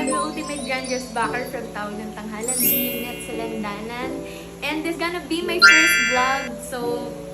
I'm your ultimate grand guest backer from Tawag ng Tanghalan, Zeunette Salandanan. And this gonna be my first vlog. So,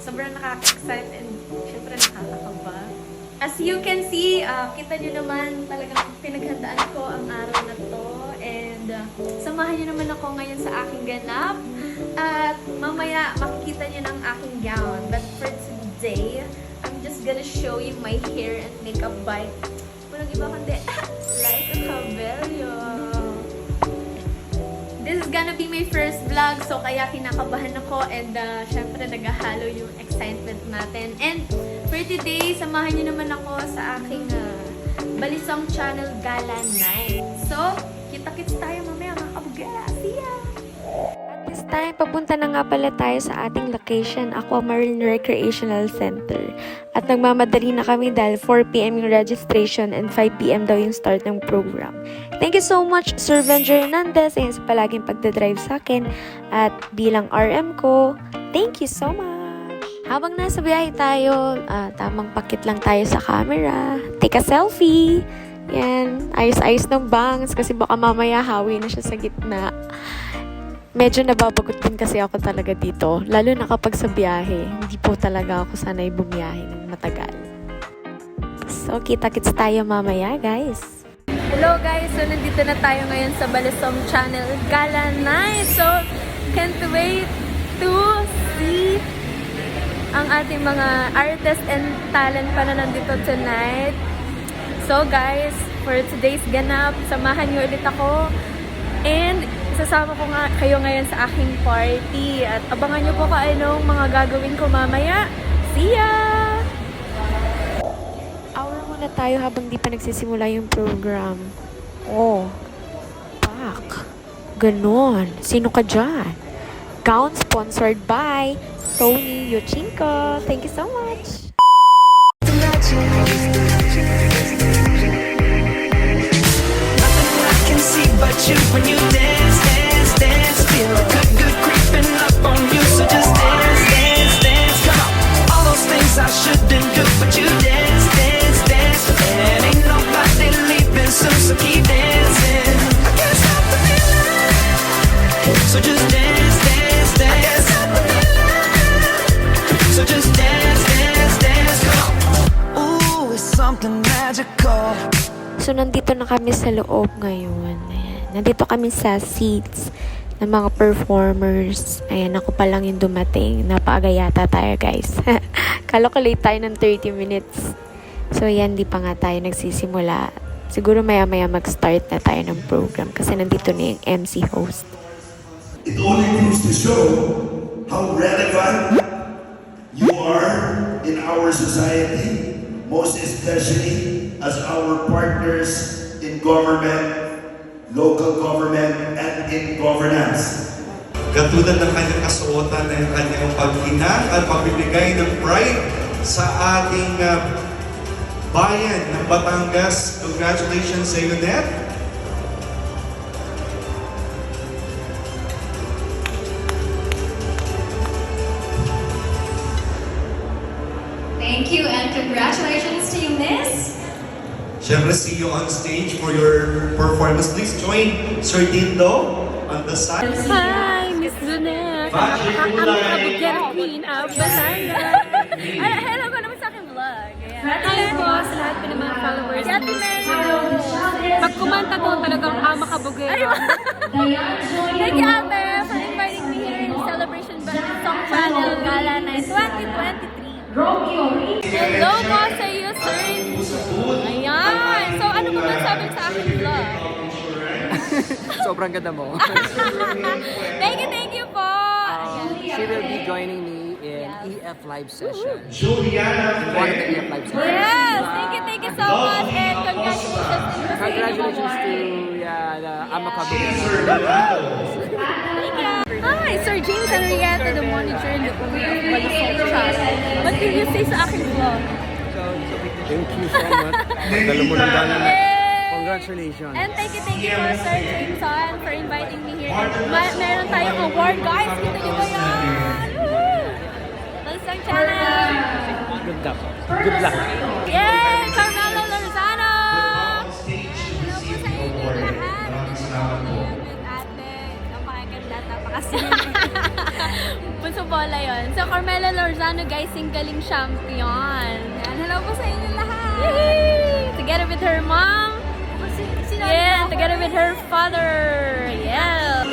sobrang nakaka-excite and syempre nakakakaba. As you can see, kita nyo naman talagang pinaghandaan ko ang araw na to. And samahan nyo naman ako ngayon sa aking ganap. At mamaya makikita nyo ng aking gown. But for today, I'm just gonna show you my hair and makeup by walang iba kundi like a cabello. This is gonna be my first vlog, so kaya kinakabahan ako and syempre naghahalo yung excitement natin. And for today, samahan nyo naman ako sa aking Balisong channel Gala night. So, kita-kits tayo mamaya mga kabogera. See ya! This time, papunta na nga pala tayo sa ating location, Aquamarine Recreational Center. At nagmamadali na kami dahil 4 PM yung registration and 5 PM daw yung start ng program. Thank you so much, Sir Benjo Hernandez, sa palaging pagdadrive sa akin. At bilang RM ko, thank you so much! Habang nasa biyahe tayo, tamang pakit lang tayo sa camera. Take a selfie! Yan, ayos-ayos ng bangs kasi baka mamaya hawi na siya sa gitna. Medyo nababagot din kasi ako talaga dito. Lalo na kapag sa biyahe. Hindi po talaga ako sanay bumiyahe ng matagal. So, kita-kits tayo mamaya, guys. Hello guys! So, nandito na tayo ngayon sa Balisong channel Gala night. So, can't wait to see ang ating mga artists and talent pa na nandito tonight. So guys, for today's ganap, samahan niyo ulit ako. And sasama ko nga kayo ngayon sa aking party. At abangan nyo po kung anong mga gagawin ko mamaya. See ya! Aura muna tayo habang di pa nagsisimula yung program. Oh, pak. Ganon. Sino ka dyan? Gown sponsored by Tony Yochinko. Thank you so much! But you, when you dance, dance, dance, feel good creeping up on you. So just dance, dance, dance, come on. All those things I shouldn't do, but you dance, dance, dance, and ain't nobody leaving soon, so keep dancing. I can't stop the feeling. So just dance, dance, dance. I can't stop the feeling. So just dance, dance, dance, come on. Ooh, it's something magical. So, nandito na kami sa loob ngayon. Ayan. Nandito kami sa seats ng mga performers. Ayan, ako pa lang yung dumating. Napaaga yata tayo, guys. Calculate tayo ng 30 minutes. So, yan, di pa nga tayo nagsisimula. Siguro maya-maya mag-start na tayo ng program kasi nandito na yung MC host. It only goes to show how relevant you are in our society, most especially as our partners in government, local government, and in governance. Katulad ng kanyang kasuotan ng kanyang paghinang at pagbibigay ng pride sa ating bayan ng Batangas. Congratulations, Zeunette. Thank you and congratulations to you, Miss. Siyempre, see you on stage for your performance. Please join Sir Dindo on the side. Hi, Miss Zeunette! Ang kabogera queen of Batangas! Hello ko naman sa aking vlog. Hello po sa lahat po ng mga followers. Ate Mary! Pag kumanta ko talagang kabogera. Thank you, Ate, for inviting me here in the celebration Balisong channel Gala night 2023. Hello po sa iyo, sir. Ayan. So, ano po ba sabi sa aking vlog? Sobrang ganda mo. Thank you po. She will be joining me in EF live session. One of the EF live sessions. Yes, thank you so much and Congratulations to the Amakabugera. Thank you. Hi, Sir James Henrietta, the manager and the owner of Balisong channel. What did you say sa aking vlog? Thank you so much. Dala mo ng gana. Congratulations. And thank you po, Sir Jameson, for inviting me here. Meron tayong award, guys. Kita niyo ba yan? Balisong channel. Good luck. Good luck. Yay! Carmelo Lozano! Hello po sa inyo lahat. Bunso bola yun. So, Carmela Lorzano, guys, singgaling champion. Yan, hello po sa inyo lahat. Yay! Together with her mom. Yeah, together with her father. Yeah.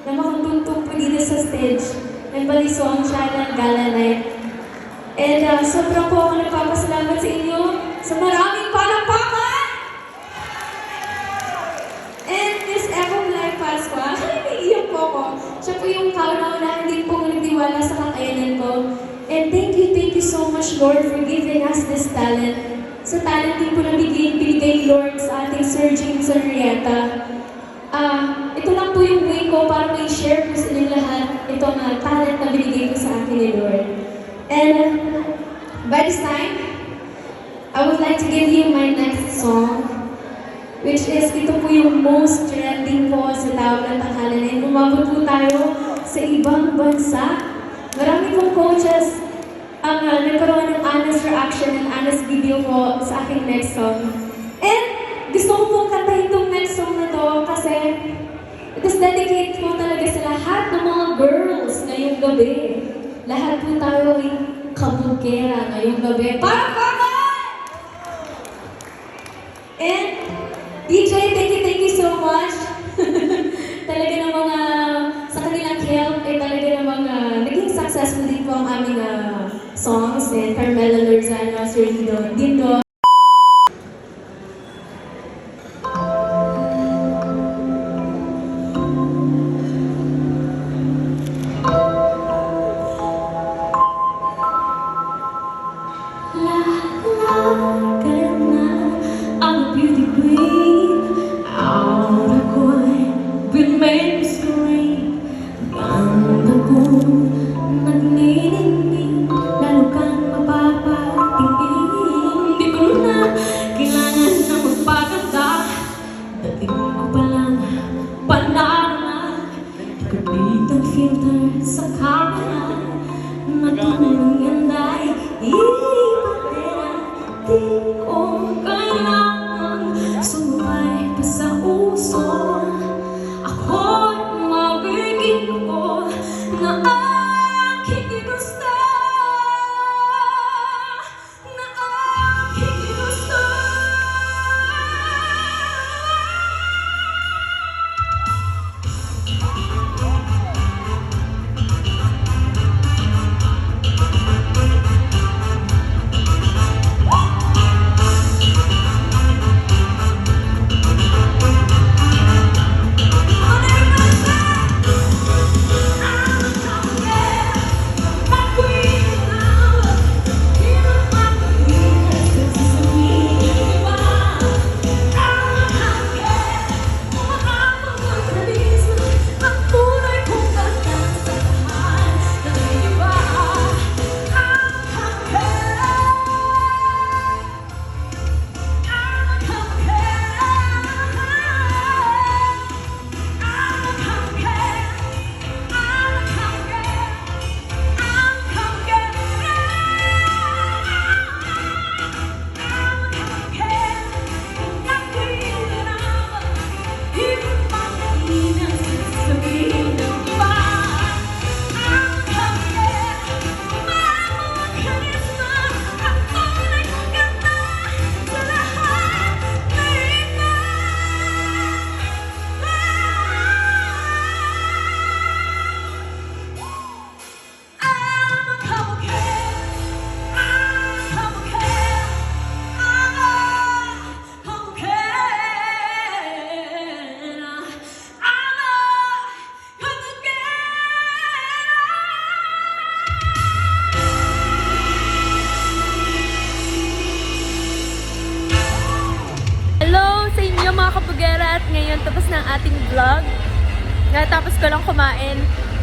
na makatugtog po dito sa stage ng Balisong Channel Gala Night. And sobrang po ako nagpapasalamat sa inyo sa maraming palakpakan! And Miss Echo Black Pasqua, naiiyak po ako. Siya po yung kauna-unahan din po nagtiwala sa kakayanan ko. And thank you so much, Lord, for giving us this talent. Sa talent din po na binigay Lord sa ating Sir James Henrietta. Ito lang po yung way ko para may share ko sa inyo lahat itong talent na binigay ko sa akin ni Lord. And by this time, I would like to give you my next song, which is ito po yung most trending po sa tawag ng tanghalan. And umabot po tayo sa ibang bansa. Marami pong coaches ang nagkaroon ng honest reaction and honest video po sa aking next song. And gusto ko pong kantahin itong next song na to kasi it is dedicated po talaga sa lahat ng mga girls ngayong gabi. Lahat po tayo ay kabogera ngayong gabi. Parang bakit? And DJ, thank you so much. Talaga ng mga sa kanilang help ay talaga namang naging successful din po ang aming songs. And Carmela Lorzano, Sir Dindo. Sa camera na tunay ay ipatera. Di ko kailangan sumay pa sa uso. Ako'y magiging ko na aking gusto. Na aking gusto. Hello sa inyo mga kabogera, at ngayon tapos na ang ating vlog. Natapos ko lang kumain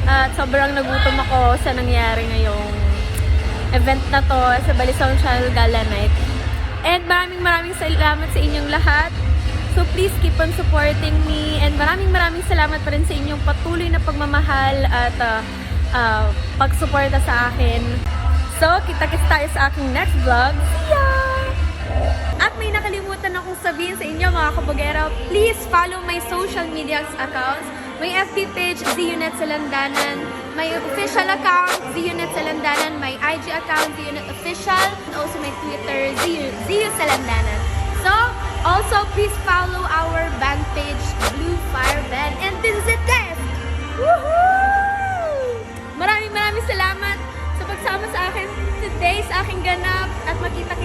at sobrang nagutom ako sa nangyari ngayong event na to sa Balisong Gala night. And maraming salamat sa inyong lahat. So please keep on supporting me, and maraming salamat pa rin sa inyong patuloy na pagmamahal at pagsuporta sa akin. So kita-kits tayo sa aking next vlog. See ya! At may nakalimutan akong sabihin sa inyo mga kabogera, please follow my social media accounts. My FB page, Zeunette Salandanan. My official account, Zeunette Salandanan. My IG account, zeunetteofficial. And also my Twitter, Zeu Salandanan. So, also please follow our band page, Blue Fire Band. And this is it, guys! Woohoo! Maraming salamat sa pagsama sa akin today sa aking ganap, at makita